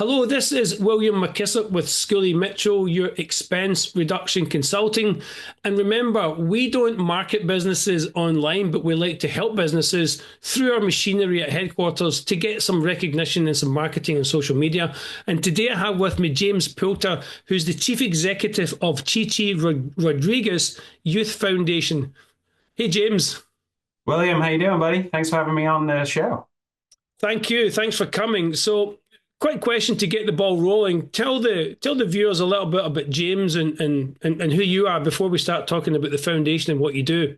Hello, this is William McKissock with Schooley Mitchell, your expense reduction consulting. And remember, we don't market businesses online, but we like to help businesses through our machinery at headquarters to get some recognition and some marketing and social media. And today I have with me James Poulter, who's the Chief Executive of Chi Rodriguez Youth Foundation. Hey, James. William, how you doing, buddy? Thanks for having me on the show. Thank you. Thanks for coming. So, quick question to get the ball rolling. Tell the viewers a little bit about James and who you are before we start talking about the foundation and what you do.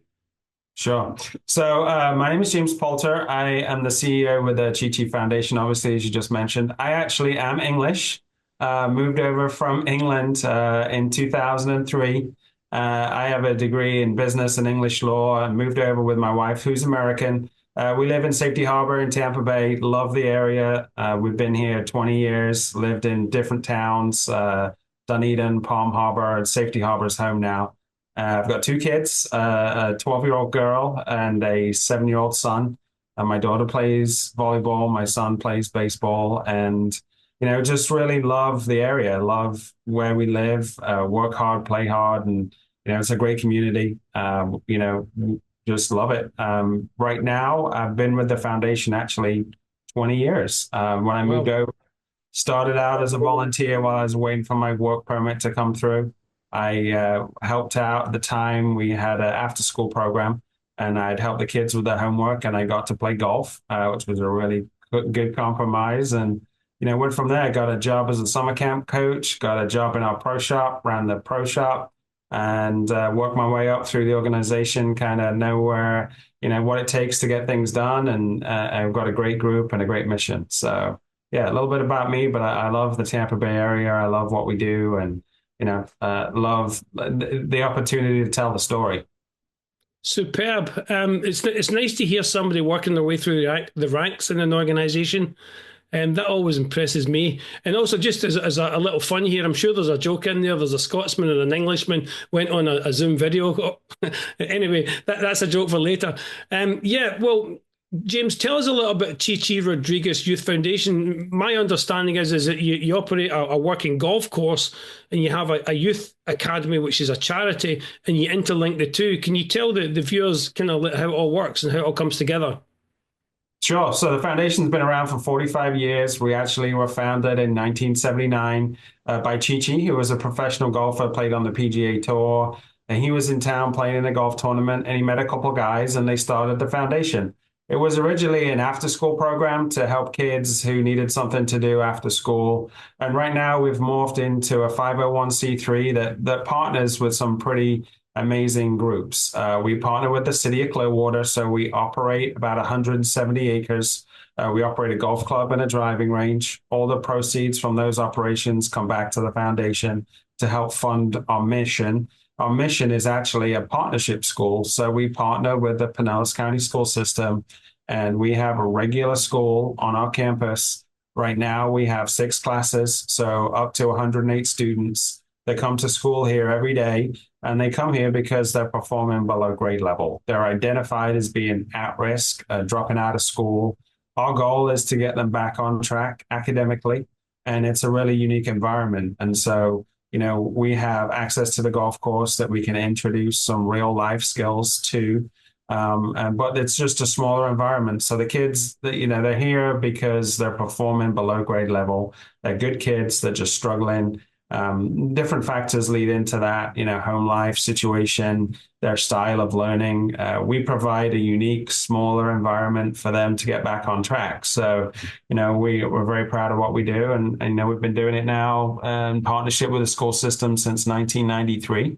Sure. So my name is James Poulter. I am the CEO with the Chi Foundation, obviously, as you just mentioned. I actually am English, moved over from England in 2003. I have a degree in business and English law. I moved over with my wife, who's American. We live in Safety Harbor in Tampa Bay. Love the area. We've been here 20 years, lived in different towns, Dunedin, Palm Harbor, and Safety Harbor's home now. I've got two kids, a 12-year-old girl and a 7-year-old son. My daughter plays volleyball. My son plays baseball. And, just really love the area, love where we live, work hard, play hard. And, it's a great community. Just love it. Right now, I've been with the foundation actually 20 years. When I moved over, started out as a volunteer while I was waiting for my work permit to come through. I helped out at the time. We had an after-school program, and I'd help the kids with their homework, and I got to play golf, which was a really good compromise. And, went from there, got a job as a summer camp coach, got a job in our pro shop, ran the pro shop, and work my way up through the organization, kind of know where, what it takes to get things done. And I've got a great group and a great mission. So, yeah, a little bit about me, but I love the Tampa Bay area. I love what we do and, love the opportunity to tell the story. Superb. It's nice to hear somebody working their way through the ranks in an organization. That always impresses me. And also, just as a little fun here, I'm sure there's a joke in there. There's a Scotsman and an Englishman went on a Zoom video. Anyway, that's a joke for later. Well, James, tell us a little bit Chi Rodriguez Youth Foundation. My understanding is that you operate a working golf course and you have a youth academy, which is a charity, and you interlink the two. Can you tell the viewers kind of how it all works and how it all comes together? Sure. So the foundation's been around for 45 years. We actually were founded in 1979 by Chi, who was a professional golfer, played on the PGA Tour. And he was in town playing in a golf tournament, and he met a couple of guys, and they started the foundation. It was originally an after-school program to help kids who needed something to do after school. And right now we've morphed into a 501c3 that partners with some pretty amazing groups. We partner with the city of Clearwater, so we operate about 170 acres. We operate a golf club and a driving range. All the proceeds from those operations come back to the foundation to help fund our mission. Our mission is actually a partnership school. So we partner with the Pinellas County school system, and we have a regular school on our campus. Right now, we have 6 classes, so up to 108 students. They come to school here every day, and they come here because they're performing below grade level. They're identified as being at risk, dropping out of school. Our goal is to get them back on track academically, and it's a really unique environment. And so, we have access to the golf course that we can introduce some real life skills to. But it's just a smaller environment. So the kids that, they're here because they're performing below grade level. They're good kids. They're just struggling. Different factors lead into that, home life situation, their style of learning. We provide a unique, smaller environment for them to get back on track. So, we're very proud of what we do. And we've been doing it now in partnership with the school system since 1993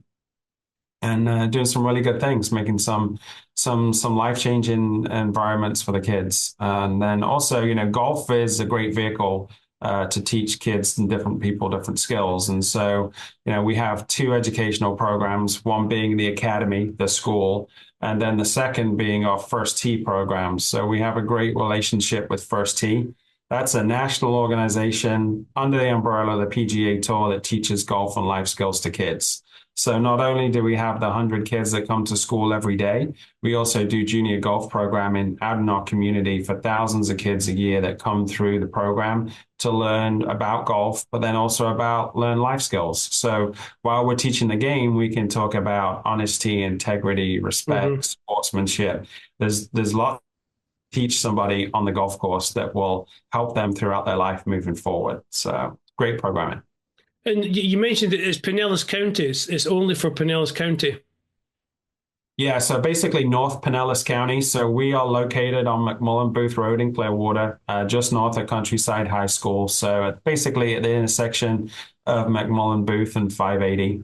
and doing some really good things, making some life-changing environments for the kids. And then also, golf is a great vehicle to teach kids and different people different skills. And so, we have 2 educational programs, one being the academy, the school, and then the second being our First Tee programs. So we have a great relationship with First Tee. That's a national organization under the umbrella of the PGA Tour that teaches golf and life skills to kids. So not only do we have the 100 kids that come to school every day, we also do junior golf programming out in our community for thousands of kids a year that come through the program to learn about golf, but then also about learn life skills. So while we're teaching the game, we can talk about honesty, integrity, respect, Hmm. sportsmanship. There's lots teach somebody on the golf course that will help them throughout their life moving forward. So great programming. And you mentioned that it's Pinellas County. It's only for Pinellas County. Yeah, so basically North Pinellas County. So we are located on McMullen Booth Road in Clearwater, just north of Countryside High School. So basically at the intersection of McMullen Booth and 580,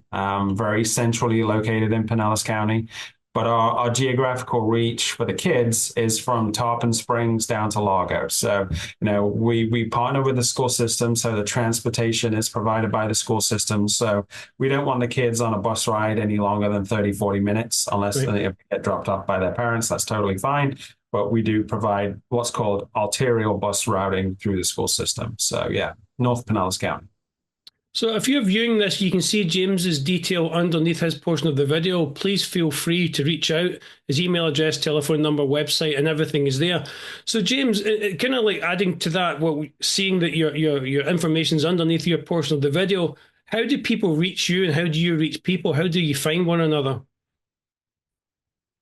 very centrally located in Pinellas County. But our geographical reach for the kids is from Tarpon Springs down to Largo. So, we partner with the school system. So the transportation is provided by the school system. So we don't want the kids on a bus ride any longer than 30, 40 minutes unless Right. they get dropped off by their parents. That's totally fine. But we do provide what's called arterial bus routing through the school system. So yeah, North Pinellas County. So if you're viewing this, you can see James's detail underneath his portion of the video. Please feel free to reach out. His email address, telephone number, website, and everything is there. So James, kind of like adding to that, seeing that your information is underneath your portion of the video. How do people reach you, and how do you reach people? How do you find one another?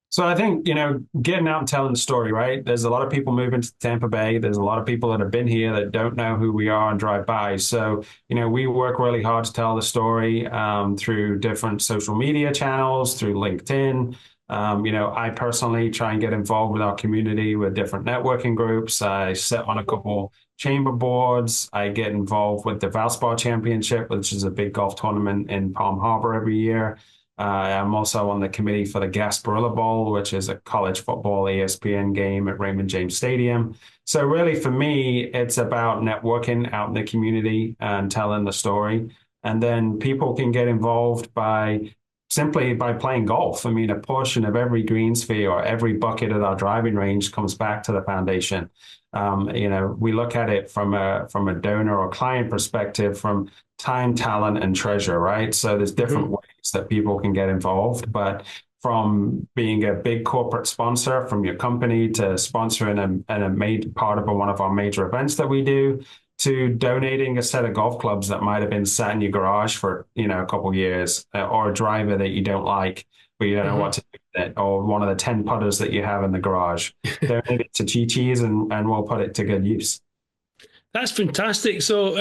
So I think, getting out and telling the story, right? There's a lot of people moving to Tampa Bay. There's a lot of people that have been here that don't know who we are and drive by. So, we work really hard to tell the story through different social media channels, through LinkedIn. I personally try and get involved with our community with different networking groups. I sit on a couple chamber boards. I get involved with the Valspar Championship, which is a big golf tournament in Palm Harbor every year. I'm also on the committee for the Gasparilla Bowl, which is a college football ESPN game at Raymond James Stadium. So really, for me, it's about networking out in the community and telling the story. And then people can get involved by simply by playing golf. I mean, a portion of every greens fee or every bucket at our driving range comes back to the foundation. We look at it from a donor or client perspective, from time, talent, and treasure, right? So there's different Mhm. ways that people can get involved, but from being a big corporate sponsor from your company to sponsoring a made part of one of our major events that we do, to donating a set of golf clubs that might have been sat in your garage for a couple of years, or a driver that you don't like, but you don't know what Mhm. to do with it, or one of the 10 putters that you have in the garage. Donate it to Chi-Chi's and we'll put it to good use. That's fantastic. So,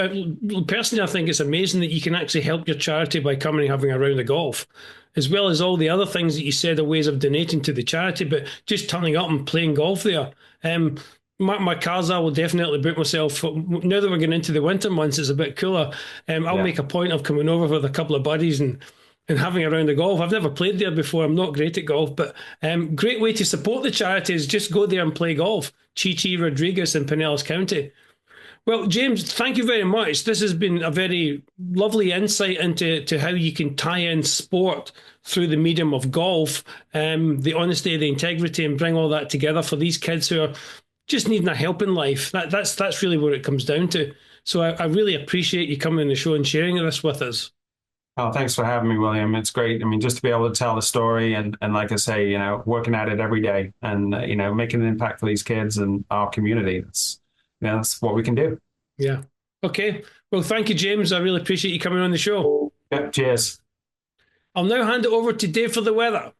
personally, I think it's amazing that you can actually help your charity by coming and having a round of golf, as well as all the other things that you said are ways of donating to the charity. But just turning up and playing golf there. My cars, I will definitely book myself. Now that we're getting into the winter months, it's a bit cooler. I'll Yeah. make a point of coming over with a couple of buddies and having a round of golf. I've never played there before. I'm not great at golf, but great way to support the charity is just go there and play golf. Chi Chi Rodriguez in Pinellas County. Well, James, thank you very much. This has been a very lovely insight into how you can tie in sport through the medium of golf, the honesty, the integrity, and bring all that together for these kids who are just needing a help in life. That's really what it comes down to. So I really appreciate you coming on the show and sharing this with us. Oh, thanks for having me, William. It's great. I mean, just to be able to tell the story and like I say, working at it every day and, making an impact for these kids and our community. That's what we can do. Yeah. Okay. Well, thank you, James. I really appreciate you coming on the show. Yeah, cheers. I'll now hand it over to Dave for the weather.